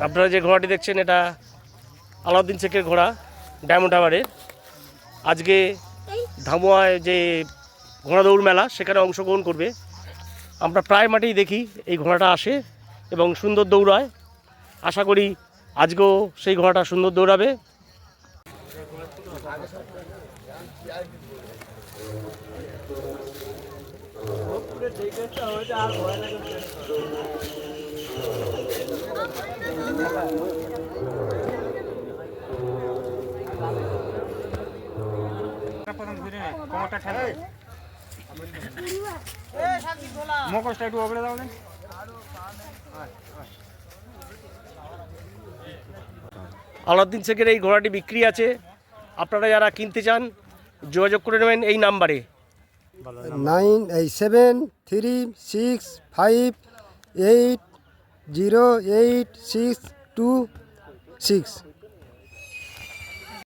আপনারা যে ঘোড়াটি দেখছেন এটা আলাউদ্দিন শেখের ঘোড়া ডায়মন্ড হারবারের। আজকে ধামুয়ায় যে ঘোড়া দৌড় মেলা সেখানে অংশগ্রহণ করবে। আমরা প্রায় মাঠেই দেখি এই ঘোড়াটা আসে এবং সুন্দর দৌড়ায়। আশা করি আজকেও সেই ঘোড়াটা সুন্দর দৌড়াবে। আলাউদ্দিন শেখের এই ঘোড়াটি বিক্রি আছে। আপনারা যারা কিনতে চান যোগাযোগ করে নেবেন এই নাম্বারে 973658086626।